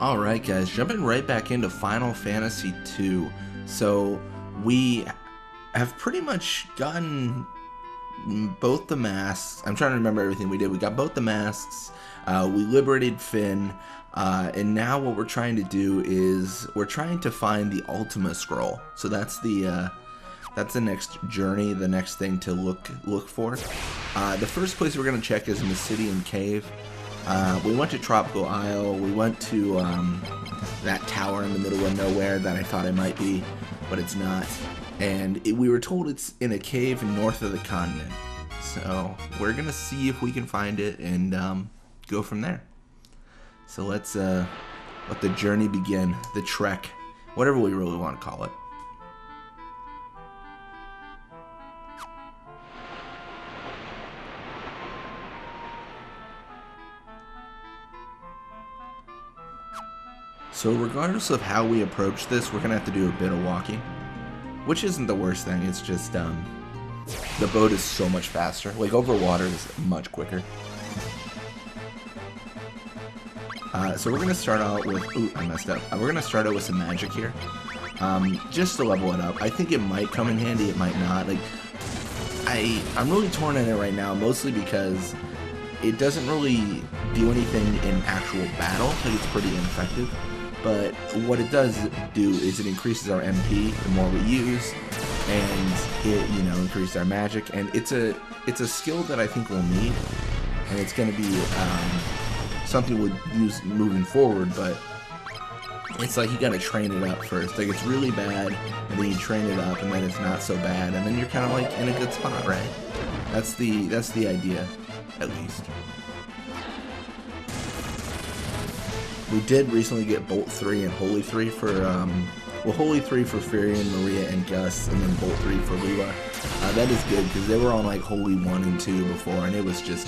Alright guys, jumping right back into Final Fantasy II. So we have pretty much gotten both the masks. I'm trying to remember everything we did. We got both the masks, we liberated Finn, and now what we're trying to do is we're trying to find the Ultima Scroll. So that's the next journey, the next thing to look for. The first place we're going to check is Mysidian Cave. We went to Tropical Isle, we went to that tower in the middle of nowhere that I thought it might be, but it's not. And we were told it's in a cave north of the continent. So we're going to see if we can find it and go from there. So let's let the journey begin, the trek, whatever we really want to call it. So regardless of how we approach this, we're going to have to do a bit of walking, which isn't the worst thing. It's just the boat is so much faster. Like over water is much quicker. So we're going to start out with, ooh, I messed up. We're going to start out with some magic here, just to level it up. I think it might come in handy, it might not. Like, I'm really torn on it right now, mostly because it doesn't really do anything in actual battle. Like, it's pretty ineffective. But what it does do is it increases our MP the more we use, and it, you know, increases our magic. And it's a skill that I think we'll need, and it's going to be something we'll use moving forward. But it's like you got to train it up first. Like, it's really bad, and then you train it up, and then it's not so bad, and then you're kind of like in a good spot, right? That's the idea, at least. We did recently get Bolt 3 and Holy 3 for, well, Holy 3 for Furion, Maria, and Gus, and then Bolt 3 for Leela. That is good, because they were on, like, Holy 1 and 2 before, and it was just,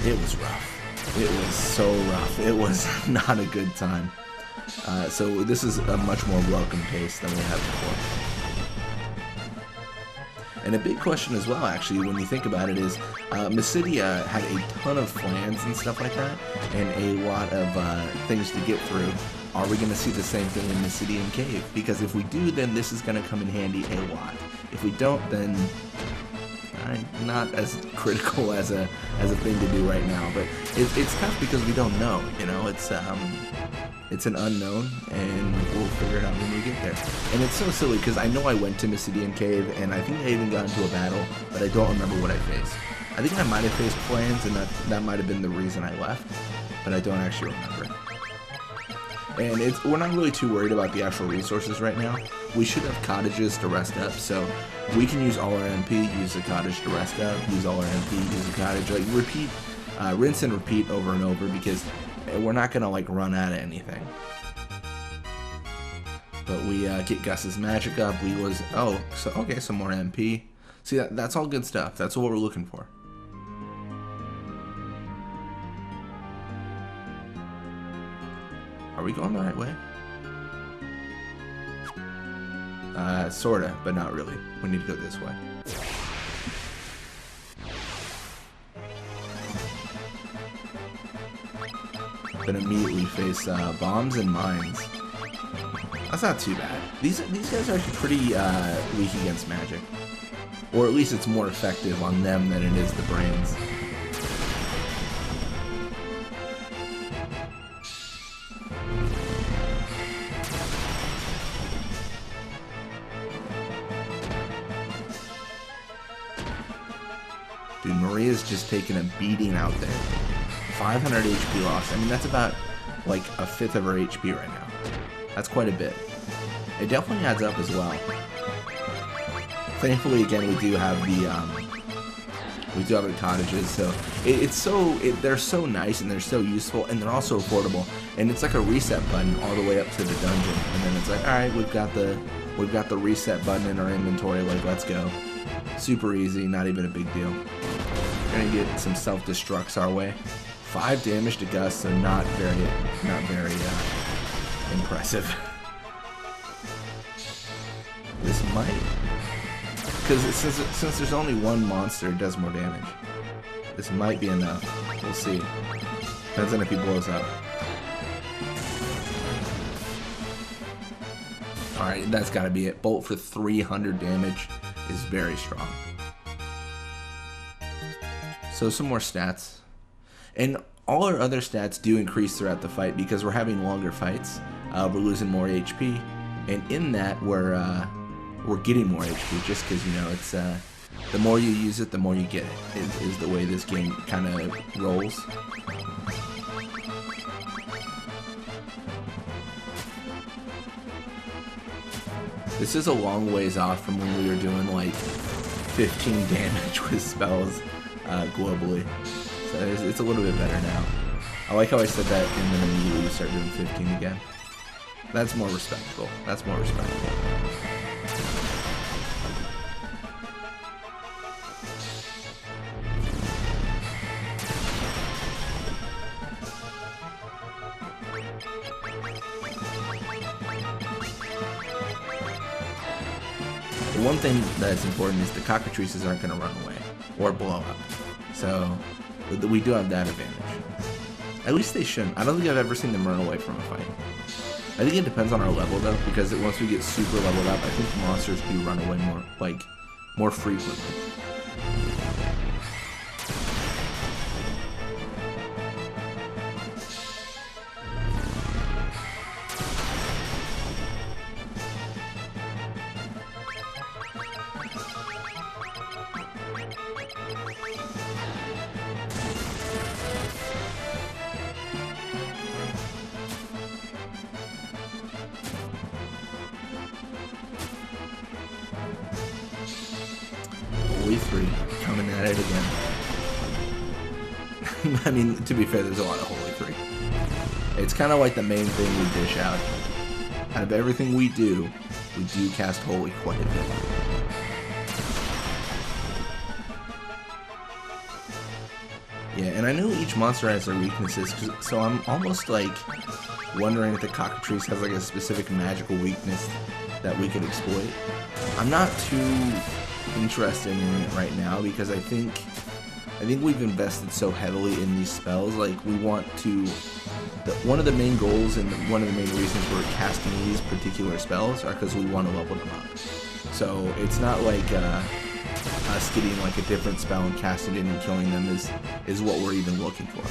it was rough. It was so rough. It was not a good time. So this is a much more welcome pace than we had before. And a big question as well, actually, when you think about it, is Mysidia had a ton of plans and stuff like that, and a lot of things to get through. Are we going to see the same thing in Mysidian Cave? Because if we do, then this is going to come in handy a lot. If we don't, then not as critical as a thing to do right now. But it's tough because we don't know. You know, it's an unknown, and we'll figure it out when we get there. And it's so silly, because I know I went to Mysidian Cave, and I think I even got into a battle, but I don't remember what I faced. I think I might have faced plans, and that might have been the reason I left, but I don't actually remember. And we're not really too worried about the actual resources right now. We should have cottages to rest up, so we can use all our MP, use a cottage to rest up, use all our MP, use a cottage, like repeat, rinse and repeat over and over, because we're not gonna like run out of anything. But we get Gus's magic up. We was okay, some more MP. See, that's all good stuff. That's what we're looking for. Are we going the right way? Sorta, but not really. We need to go this way. Then immediately face bombs and mines. That's not too bad. These guys are actually pretty weak against magic, or at least it's more effective on them than it is the brains. Dude, Maria's just taking a beating out there. 500 HP loss. I mean, that's about like a fifth of her HP right now. That's quite a bit. It definitely adds up as well. Thankfully, again, we do have the cottages, so they're so nice and they're so useful, and they're also affordable. And it's like a reset button all the way up to the dungeon, and then it's like, all right, we've got the reset button in our inventory. Like, let's go. Super easy, not even a big deal. We're gonna get some self-destructs our way. 5 damage to Gus, so not very impressive. This might, because since there's only one monster, it does more damage. This might be enough. We'll see. Depends on if he blows up. Alright, that's gotta be it. Bolt for 300 damage is very strong. So some more stats. And all our other stats do increase throughout the fight because we're having longer fights. We're losing more HP. And in that, we're getting more HP just because, you know, it's the more you use it, the more you get it, is the way this game kind of rolls. This is a long ways off from when we were doing like 15 damage with spells globally. So it's a little bit better now. I like how I said that and then immediately you start doing 15 again. That's more respectable. That's more respectable. The one thing that's important is the cockatrices aren't going to run away or blow up. So we do have that advantage. At least they shouldn't. I don't think I've ever seen them run away from a fight. I think it depends on our level though, because once we get super leveled up, I think the monsters do run away more frequently. Holy 3 coming at it again. I mean, to be fair, there's a lot of Holy 3. It's kind of like the main thing we dish out. Out of everything we do cast Holy quite a bit. Yeah, and I know each monster has their weaknesses, so I'm almost like wondering if the cockatrice has like a specific magical weakness that we could exploit. I'm not too interested in it right now because I think we've invested so heavily in these spells. Like we want to, one of the main goals and one of the main reasons we're casting these particular spells are because we want to level them up. So it's not like us getting like a different spell and casting it and killing them is what we're even looking for.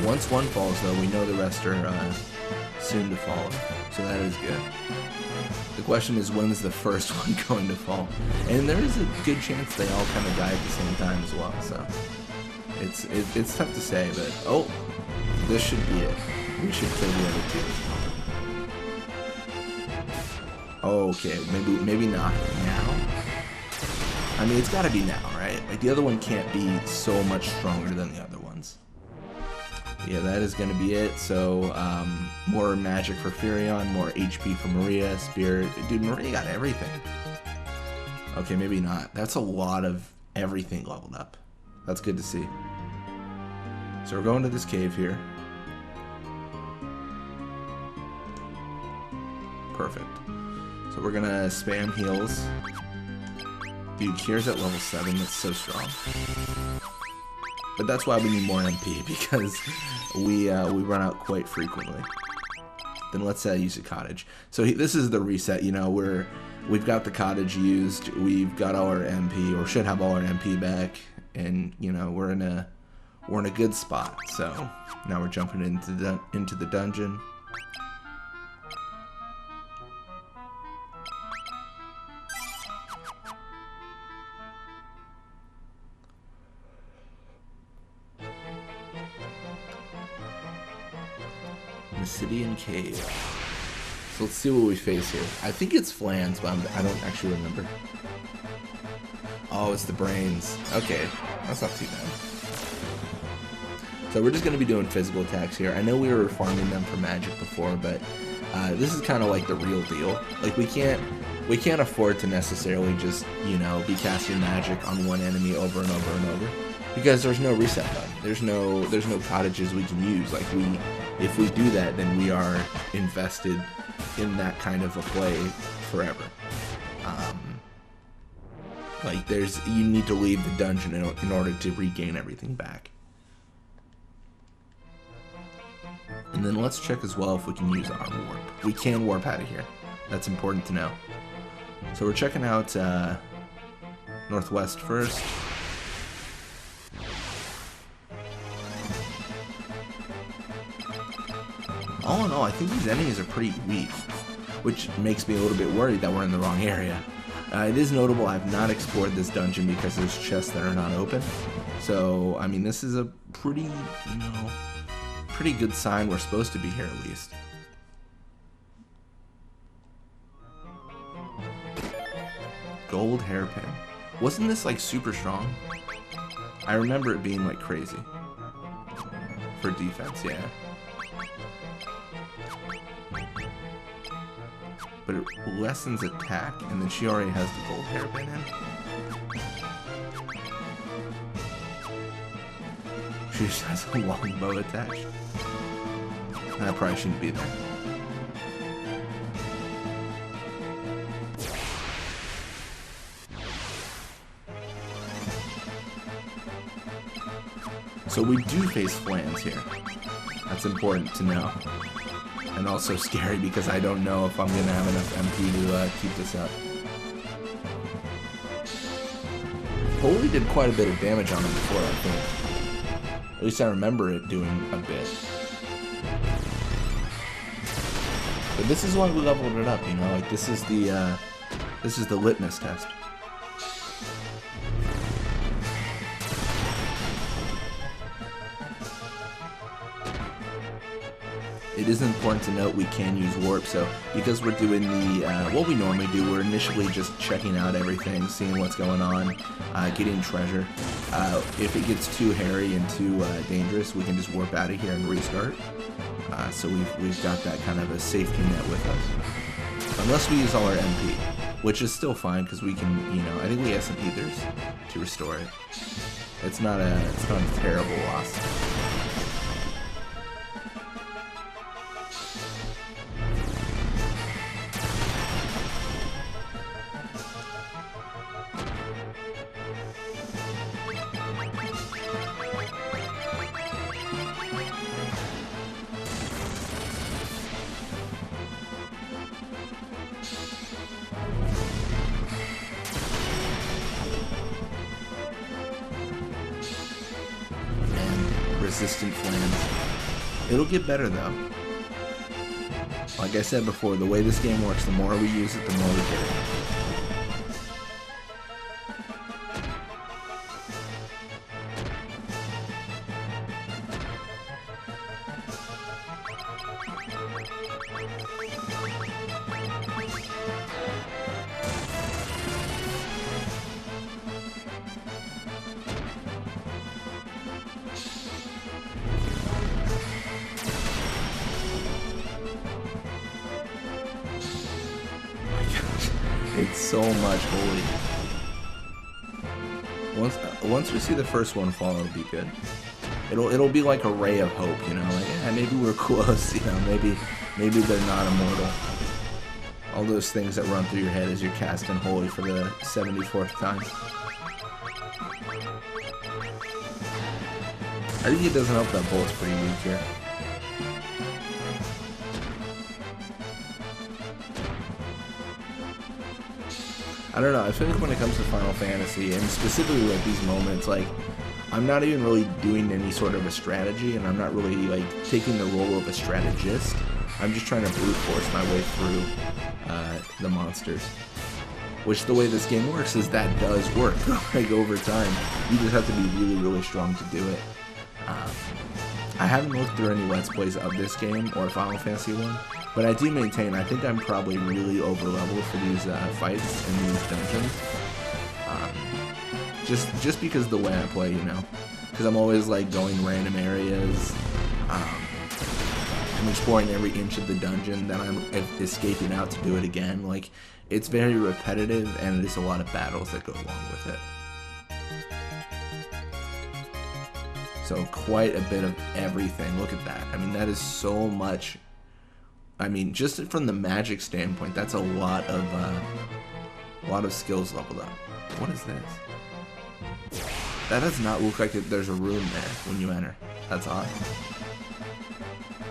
Once one falls, though, we know the rest are soon to follow, so that is good. The question is, when is the first one going to fall? And there is a good chance they all kind of die at the same time as well, so it's tough to say, but oh, this should be it. We should kill the other two. Okay, maybe not now. I mean, it's got to be now, right? Like the other one can't be so much stronger than the other ones. Yeah, that is going to be it. So, more magic for Furion, more HP for Maria, Spirit. Dude, Maria got everything. Okay, maybe not. That's a lot of everything leveled up. That's good to see. So we're going to this cave here. Perfect. So we're going to spam heals. Dude, Kira's at level 7. That's so strong. But that's why we need more MP, because we run out quite frequently. Then let's use a cottage. So this is the reset. You know, we've got the cottage used. We've got all our MP, or should have all our MP back, and you know we're in a good spot. So now we're jumping into the dungeon. Mysidian cave. So let's see what we face here. I think it's Flans, but I don't actually remember. Oh, it's the brains. Okay, that's not too bad. So we're just going to be doing physical attacks here. I know we were farming them for magic before, but this is kind of like the real deal. Like we can't afford to necessarily just, you know, be casting magic on one enemy over and over and over, because there's no reset button. There's no cottages we can use. Like if we do that, then we are invested in that kind of a play forever. Like, you need to leave the dungeon in order to regain everything back. And then let's check as well if we can use our warp. We can warp out of here. That's important to know. So we're checking out Northwest first. All in all, I think these enemies are pretty weak, which makes me a little bit worried that we're in the wrong area. It is notable I have not explored this dungeon because there's chests that are not open. So, I mean, this is a pretty, pretty good sign we're supposed to be here at least. Gold hairpin. Wasn't this like super strong? I remember it being like crazy. For defense, yeah. But it lessens attack, and then she already has the gold hairpin in. She just has a long bow attached. That probably shouldn't be there. So we do face flans here. That's important to know. And also scary because I don't know if I'm going to have enough MP to keep this up. Holy did quite a bit of damage on him before, I think. At least I remember it doing a bit. But this is why we leveled it up, like this is the litmus test. It is important to note we can use warp, so because we're doing what we normally do, we're initially just checking out everything, seeing what's going on, getting treasure. If it gets too hairy and too dangerous, we can just warp out of here and restart. So we've got that kind of a safety net with us. Unless we use all our MP, which is still fine because we can, I think we have some ethers to restore it. It's not a terrible loss. Resistant flames. It'll get better though. Like I said before, the way this game works, the more we use it, the more we get it. It's so much holy. Once we see the first one fall, it'll be good. It'll be like a ray of hope, like, yeah, maybe we're close, maybe they're not immortal. All those things that run through your head as you're casting holy for the 74th time. I think it doesn't help that bolt's pretty weak here. I don't know, I feel like when it comes to Final Fantasy, and specifically at these moments, like, I'm not even really doing any sort of a strategy, and I'm not really, like, taking the role of a strategist. I'm just trying to brute force my way through the monsters. Which, the way this game works is that does work, like, over time. You just have to be really, really strong to do it. I haven't looked through any Let's Plays of this game, or Final Fantasy 1. But I do maintain, I think I'm probably really over-leveled for these fights and these dungeons. Just because of the way I play, Because I'm always, like, going random areas. I'm exploring every inch of the dungeon, then I'm escaping out to do it again. Like, it's very repetitive, and there's a lot of battles that go along with it. So quite a bit of everything. Look at that. I mean, that is so much. I mean, just from the magic standpoint, that's a lot of skills leveled up. What is this? That does not look like there's a room there when you enter. That's odd.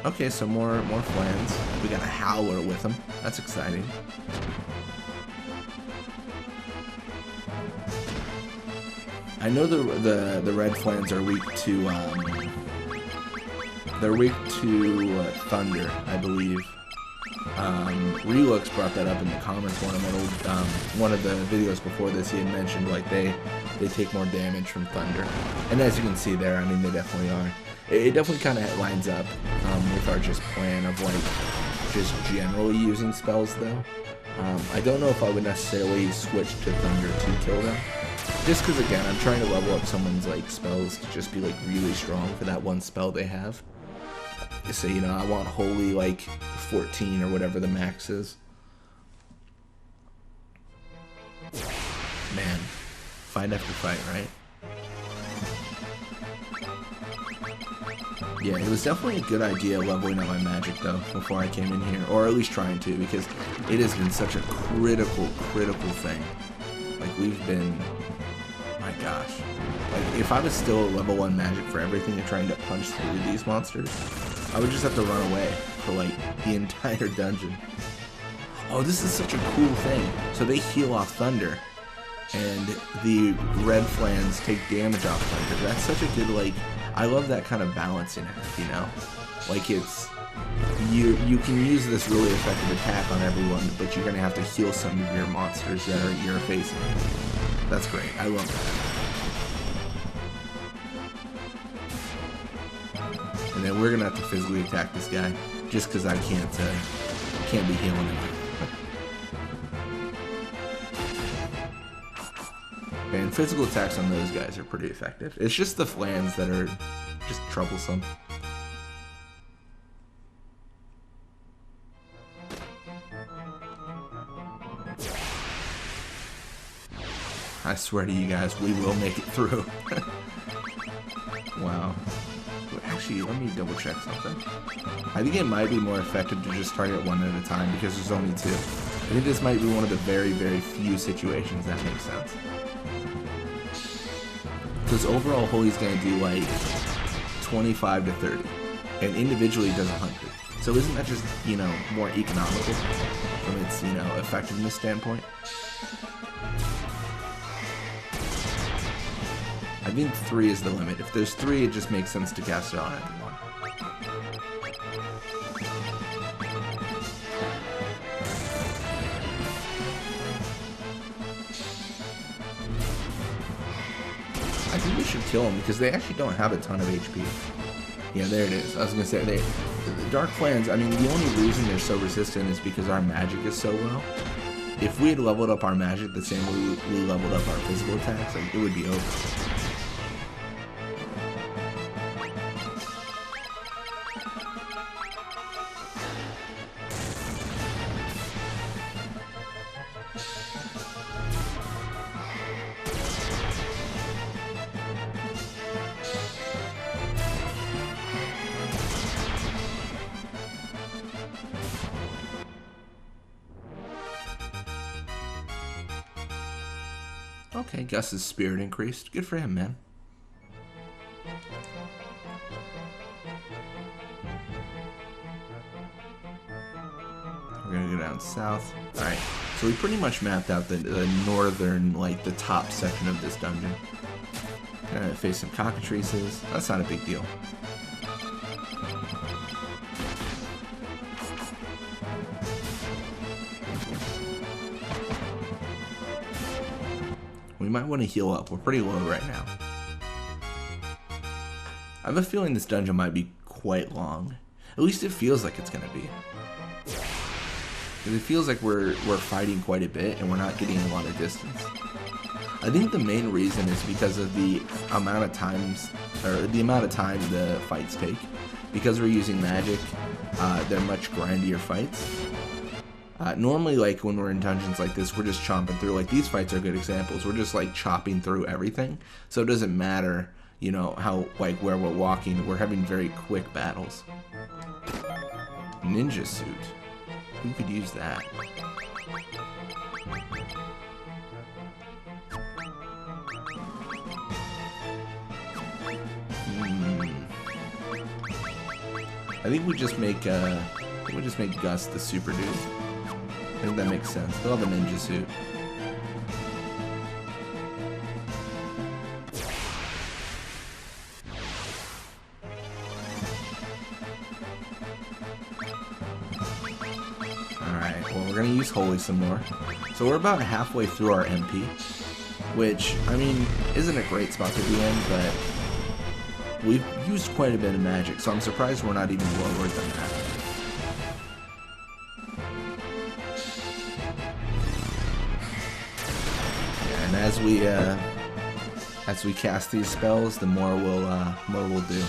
Okay, so more flans. We got a howler with them. That's exciting. I know the red flans are weak to they're weak to thunder, I believe. Relux brought that up in the comments one of the videos before this. He had mentioned like they take more damage from thunder, and as you can see there, I mean they definitely are. It definitely kind of lines up with our just plan of like just generally using spells though. I don't know if I would necessarily switch to thunder to kill them, just because again I'm trying to level up someone's like spells to just be like really strong for that one spell they have. So, you know, I want holy like 14 or whatever the max is. Man, fight after fight, right? Yeah, it was definitely a good idea leveling up my magic though before I came in here, or at least trying to, because it has been such a critical thing. Like we've been, my gosh, like if I was still level 1 magic for everything and trying to punch through these monsters, I would just have to run away for like the entire dungeon. Oh, this is such a cool thing. So they heal off thunder, and the red flans take damage off thunder. That's such a good, like, I love that kind of balancing act, you know? Like it's, you can use this really effective attack on everyone, but you're gonna have to heal some of your monsters that you're facing. That's great, I love that. And then we're gonna have to physically attack this guy, just because I can't be healing him. And physical attacks on those guys are pretty effective. It's just the flans that are just troublesome. I swear to you guys, we will make it through. Wow. Actually, let me double check something. I think it might be more effective to just target one at a time because there's only 2. I think this might be one of the very, very few situations that makes sense. Because overall, Holy's going to do like 25 to 30, and individually does 100. So isn't that just, you know, more economical from its, you know, effectiveness standpoint? I think 3 is the limit. If there's 3, it just makes sense to cast it on everyone. I think we should kill them because they actually don't have a ton of HP. Yeah, there it is. I was gonna say the Dark Flans. I mean, the only reason they're so resistant is because our magic is so low. If we had leveled up our magic the same way we leveled up our physical attacks, like, it would be over. Okay, Gus's spirit increased. Good for him, man. We're gonna go down south. Alright, so we pretty much mapped out the northern, like, the top section of this dungeon. Gonna face some cockatrices. That's not a big deal. We might want to heal up. We're pretty low right now. I have a feeling this dungeon might be quite long. At least it feels like it's gonna be. Because it feels like we're fighting quite a bit and we're not getting a lot of distance. I think the main reason is because of the amount of time the fights take. Because we're using magic, they're much grindier fights. Normally, like, when we're in dungeons like this, we're just chomping through. Like, these fights are good examples. We're just, like, chopping through everything. So it doesn't matter, you know, how, like, where we're walking. We're having very quick battles. Ninja suit. Who could use that? I think we just make Gus the super dude. I think that makes sense. They'll have a ninja suit. Alright, well, we're going to use Holy some more. So we're about halfway through our MP, which, I mean, isn't a great spot to be in, but we've used quite a bit of magic, so I'm surprised we're not even lower than that. Yeah, and as we cast these spells, the more we'll do.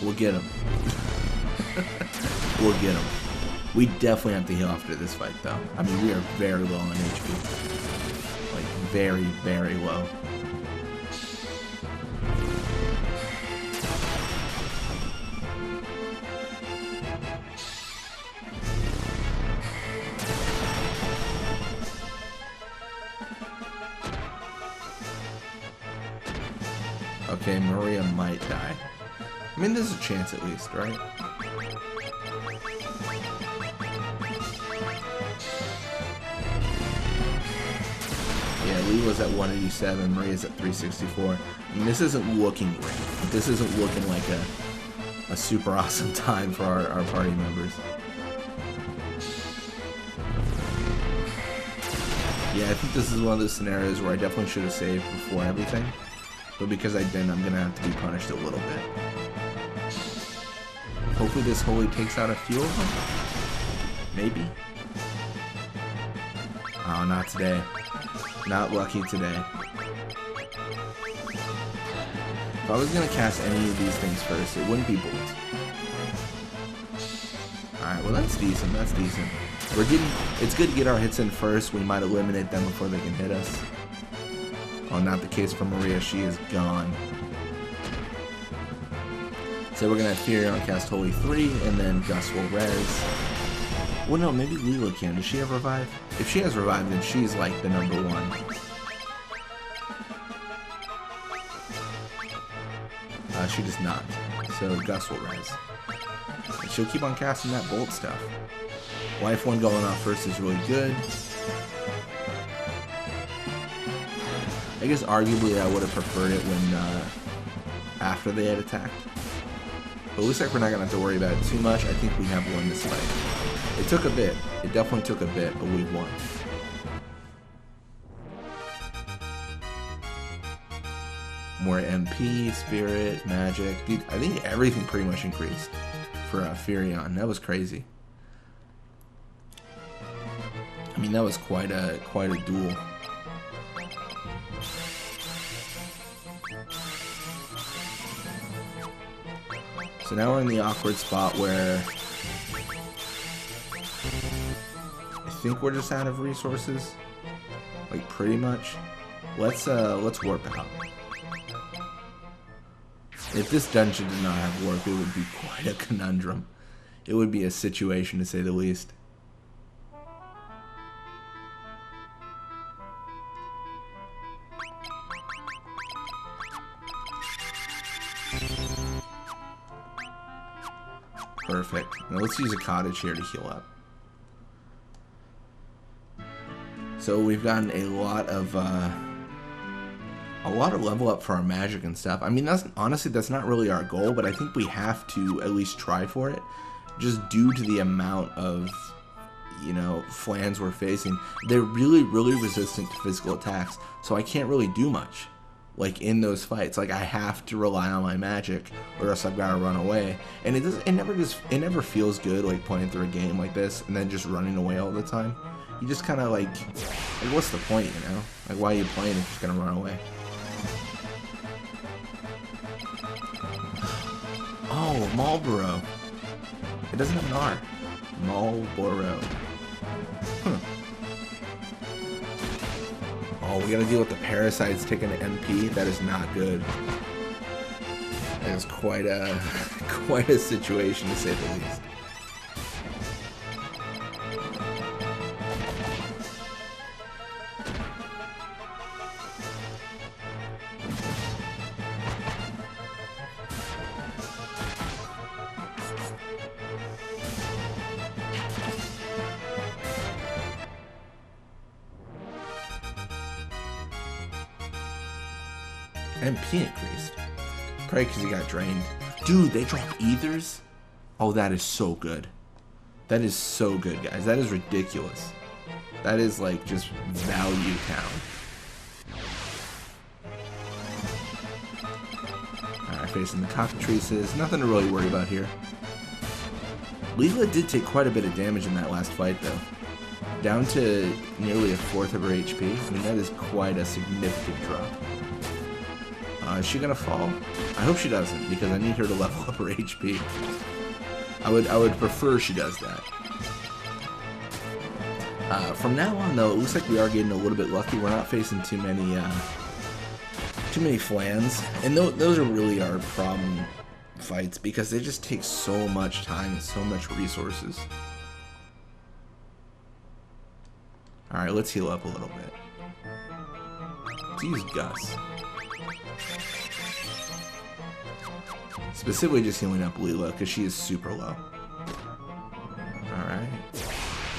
We'll get him. We'll get him. We definitely have to heal after this fight, though. I mean, we are very low on HP. Like, very, very low. Okay, Maria might die. I mean, there's a chance at least, right? Yeah, Lee was at 187, Maria's at 364. I mean, this isn't looking great. This isn't looking like a super awesome time for our party members. Yeah, I think this is one of those scenarios where I definitely should have saved before everything. But because I didn't, I'm going to have to be punished a little bit. Hopefully this Holy takes out a few of them. Maybe. Oh, not today. Not lucky today. If I was going to cast any of these things first, it wouldn't be Bolt. Alright, well that's decent, that's decent. It's good to get our hits in first. We might eliminate them before they can hit us. Oh, not the case for Maria, she is gone. So we're going to Furion cast Holy 3, and then Gus will res. Well, no, maybe Leela can. Does she have Revive? If she has Revive, then she's like the number one. She does not. So Gus will res. And she'll keep on casting that Bolt stuff. Life 1 going off first is really good. I guess arguably I would have preferred it when after they had attacked. But it looks like we're not going to have to worry about it too much. I think we have won this fight. It took a bit. It definitely took a bit, but we've won. More MP, Spirit, Magic. Dude, I think everything pretty much increased for Furion. That was crazy. I mean, that was quite a duel. So now we're in the awkward spot where I think we're just out of resources, like pretty much. Let's warp out. If this dungeon did not have warp, it would be quite a conundrum. It would be a situation to say the least. Perfect. Now let's use a cottage here to heal up. So we've gotten a lot of level up for our magic and stuff. I mean, honestly that's not really our goal, but I think we have to at least try for it, just due to the amount of, you know, flans we're facing. They're really resistant to physical attacks, so I can't really do much. like in those fights. Like I have to rely on my magic, or else I've got to run away. And it never feels good like playing through a game like this and then just running away all the time. You just kind of like what's the point, you know? Like why are you playing if you're just gonna run away? Oh, Marlboro. It doesn't have an R. Marlboro. Huh. Oh, we gotta deal with the parasites taking an MP. That is not good. That is quite a situation, to say the least. MP increased. Probably because he got drained. Dude, they drop ethers? Oh, that is so good. That is so good, guys. That is ridiculous. That is like just value town. Alright, facing the cockatrices. Nothing to really worry about here. Leela did take quite a bit of damage in that last fight, though. Down to nearly a fourth of her HP. I mean, that is quite a significant drop. Is she gonna fall? I hope she doesn't, because I need her to level up her HP. I would prefer she does that. From now on, though, it looks like we are getting a little bit lucky. We're not facing too many flans, and those are really our problem fights because they just take so much time and so much resources. All right, let's heal up a little bit. Let's use Gus. Specifically just healing up Leela because she is super low. Alright.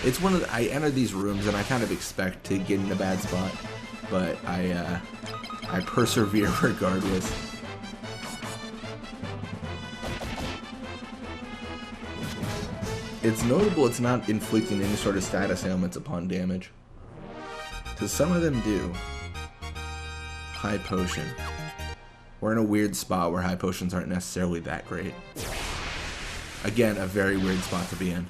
It's one of the, I enter these rooms and I kind of expect to get in a bad spot, but I persevere regardless. It's notable it's not inflicting any sort of status ailments upon damage. Because some of them do. High potion. We're in a weird spot where high potions aren't necessarily that great. Again, a very weird spot to be in.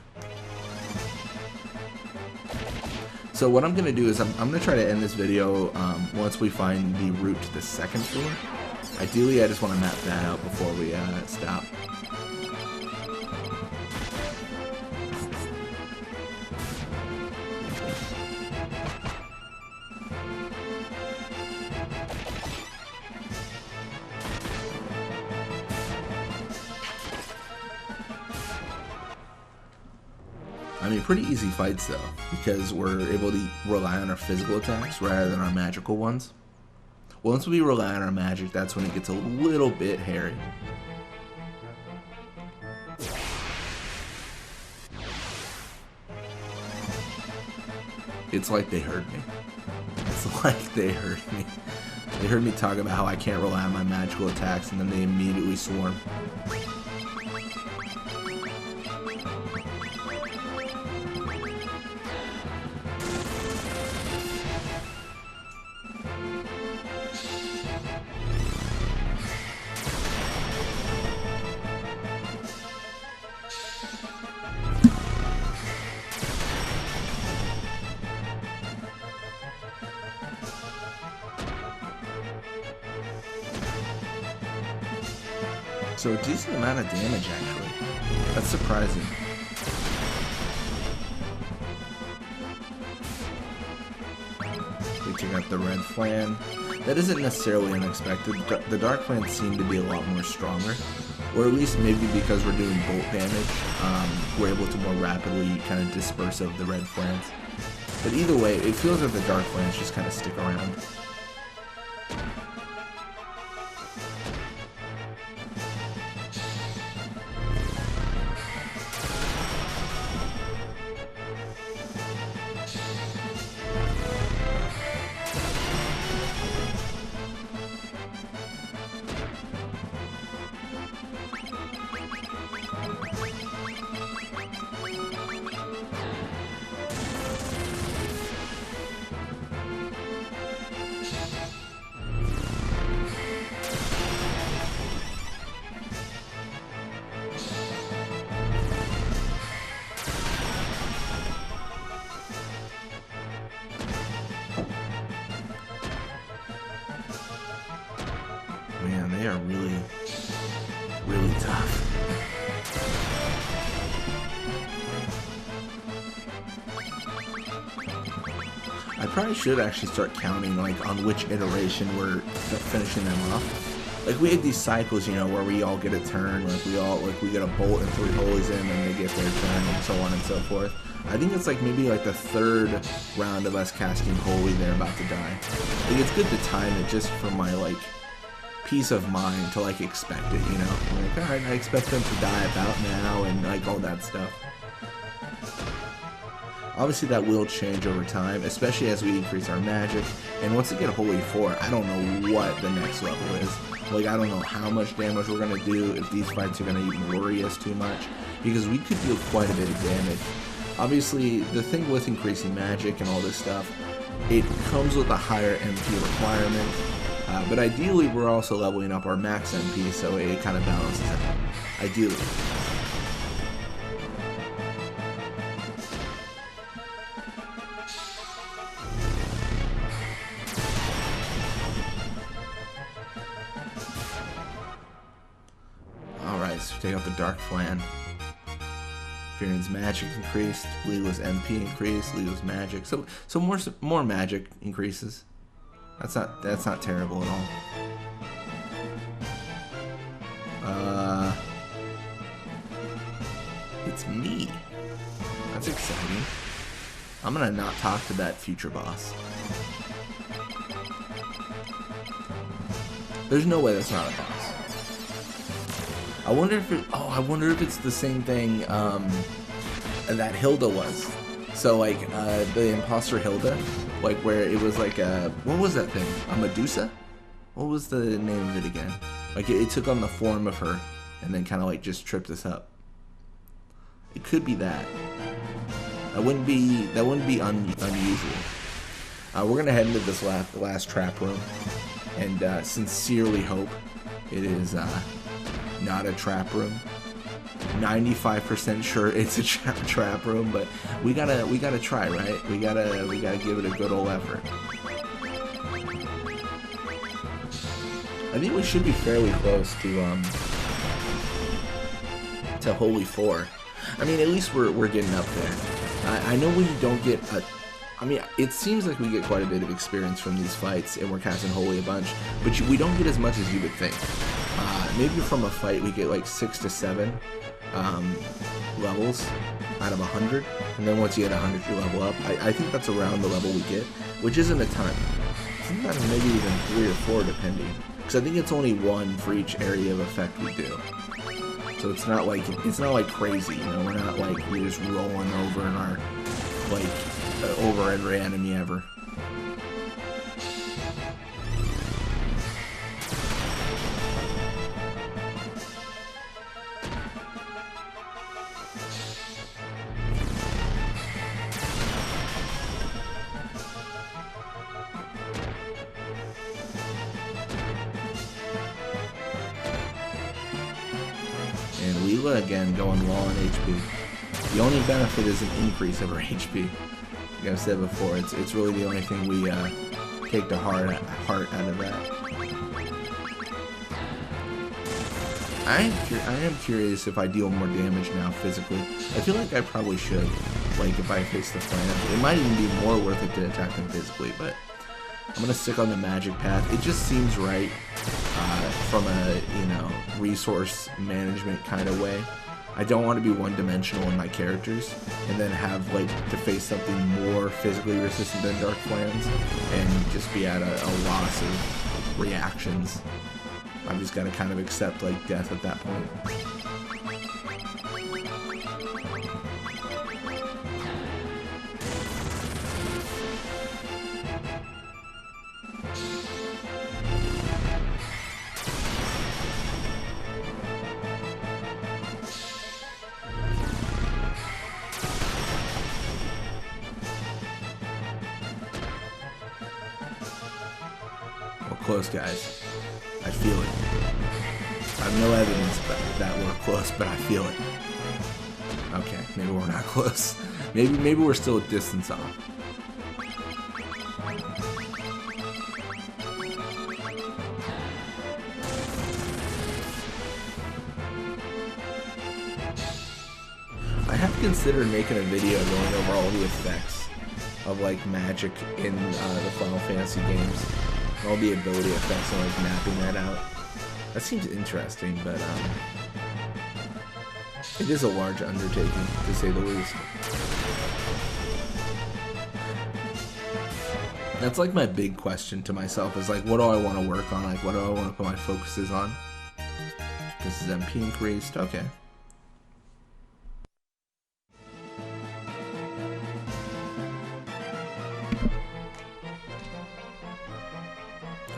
So what I'm going to do is I'm going to try to end this video once we find the route to the second floor. Ideally, I just want to map that out before we stop. I mean, pretty easy fights though, because we're able to rely on our physical attacks rather than our magical ones. Once we rely on our magic, that's when it gets a little bit hairy. It's like they heard me. It's like they heard me. They heard me talk about how I can't rely on my magical attacks, and then they immediately swarm. So a decent amount of damage, actually. That's surprising. We took out the red flan. That isn't necessarily unexpected. The dark flans seem to be a lot more stronger. Or at least maybe because we're doing bolt damage, we're able to more rapidly kind of disperse of the red flans. But either way, it feels like the dark flans just kind of stick around. Man, they are really, really tough. I probably should actually start counting like on which iteration we're finishing them off. Like we had these cycles, you know, where we all get a turn, like we get a bolt and 3 holies in, and they get their turn, and so on and so forth. I think it's like maybe like the 3rd round of us casting holy, they're about to die. Like it's good to time it just for my like peace of mind to like expect it, you know. Like, all right, I expect them to die about now, and like all that stuff. Obviously that will change over time, especially as we increase our magic. And once we get Holy 4, I don't know what the next level is. Like, I don't know how much damage we're going to do, if these fights are going to even worry us too much, because we could deal quite a bit of damage. Obviously, the thing with increasing magic and all this stuff, it comes with a higher MP requirement, but ideally we're also leveling up our max MP, so it kind of balances out. Ideally. So take out the Dark Flan. Furian's magic increased, Leela's MP increased, Leela's magic. So more magic increases. That's not terrible at all. It's me. That's exciting. I'm gonna not talk to that future boss. There's no way that's not a boss. I wonder if it's the same thing that Hilda was. So like the imposter Hilda, like where it was like what was that thing? A Medusa? What was the name of it again? Like it took on the form of her and then kind of like just tripped us up. It could be that. That wouldn't be unusual. We're gonna head into this last trap room, and sincerely hope it is not a trap room. 95% sure it's a trap room, but we gotta try, right? We gotta give it a good old effort. I think we should be fairly close to Holy 4. I mean, at least we're getting up there. I know we don't get a. I mean, it seems like we get quite a bit of experience from these fights, and we're casting Holy a bunch, but we don't get as much as you would think. Maybe from a fight we get like 6 to 7 levels out of 100, and then once you hit 100 you level up. I think that's around the level we get, which isn't a ton. Sometimes maybe even 3 or 4 depending, because I think it's only 1 for each area of effect we do. So it's not like crazy, you know. We're not like we're just rolling over in our over every enemy ever. And Leela again going low on HP. The only benefit is an increase of her HP. Like I've said before, it's really the only thing we take to heart out of that. I am curious if I deal more damage now physically. I feel like I probably should. Like if I face the Flan, it might even be more worth it to attack them physically, but I'm gonna stick on the magic path. It just seems right from a resource management kind of way. I don't want to be one-dimensional in my characters and then have to face something more physically resistant than Dark Flans and just be at a loss of reactions. I've just got to kind of accept death at that point. Close, guys. I feel it. I have no evidence that we're close, but I feel it. Okay, maybe we're not close. Maybe we're still a distance off. have considered making a video going over all the effects of like magic in the Final Fantasy games, all the ability effects and like mapping that out. That seems interesting, but it is a large undertaking to say the least. That's like my big question to myself is like, what do I want to work on? Like, what do I want to put my focuses on? This is MP increased. Okay.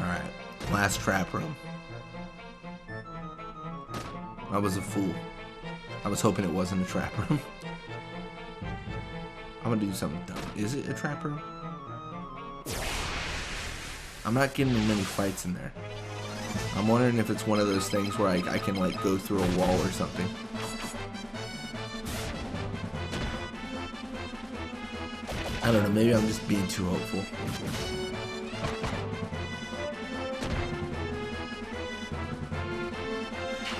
Alright. Last trap room. I was a fool. I was hoping it wasn't a trap room. I'm gonna do something dumb. Is it a trap room? I'm not getting many fights in there. I'm wondering if it's one of those things where I can like go through a wall or something. I don't know, maybe I'm just being too hopeful.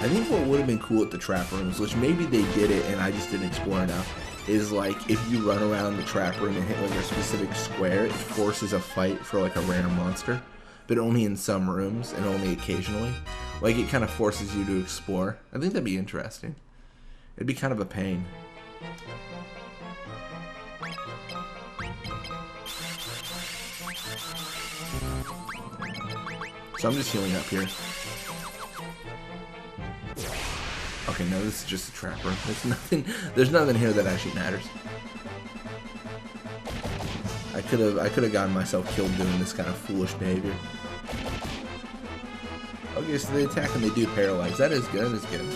I think what would have been cool at the trap rooms, which maybe they did it and I just didn't explore enough, is like if you run around the trap room and hit like a specific square, it forces a fight for like a random monster, but only in some rooms and only occasionally. Like it kind of forces you to explore. I think that'd be interesting. It'd be kind of a pain. So I'm just healing up here. Okay, no, this is just a trap room. There's nothing here that actually matters. I could have gotten myself killed doing this kind of foolish behavior. Okay, so they attack and they do paralyze. That is good, that's good.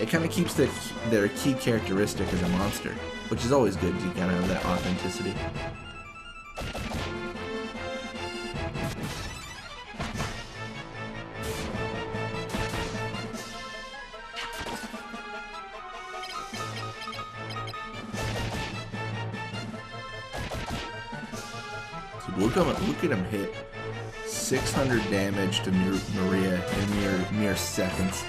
It kind of keeps their key characteristic as a monster, which is always good. You kind of have that authenticity. Look at him hit 600 damage to Maria in mere seconds.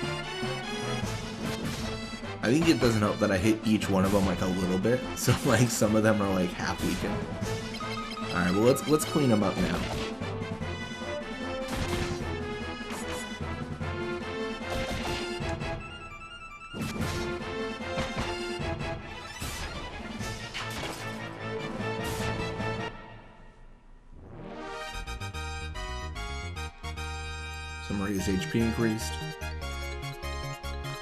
I think it doesn't help that I hit each one of them like a little bit, so like some of them are like half weakened. All right, well let's clean them up now. So Maria's HP increased.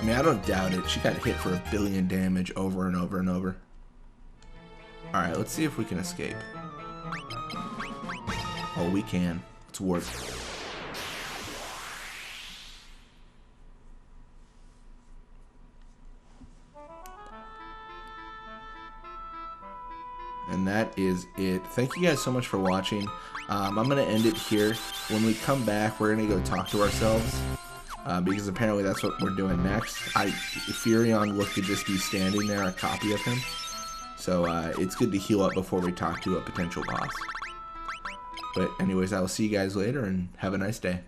I mean, I don't doubt it. She got hit for 1 billion damage over and over and over. Alright, let's see if we can escape. Oh, we can. Let's warp. And that is it. Thank you guys so much for watching. I'm going to end it here. When we come back, we're going to go talk to ourselves. Because apparently that's what we're doing next. Furion looked to just be standing there, a copy of him. So it's good to heal up before we talk to a potential boss. But anyways, I will see you guys later and have a nice day.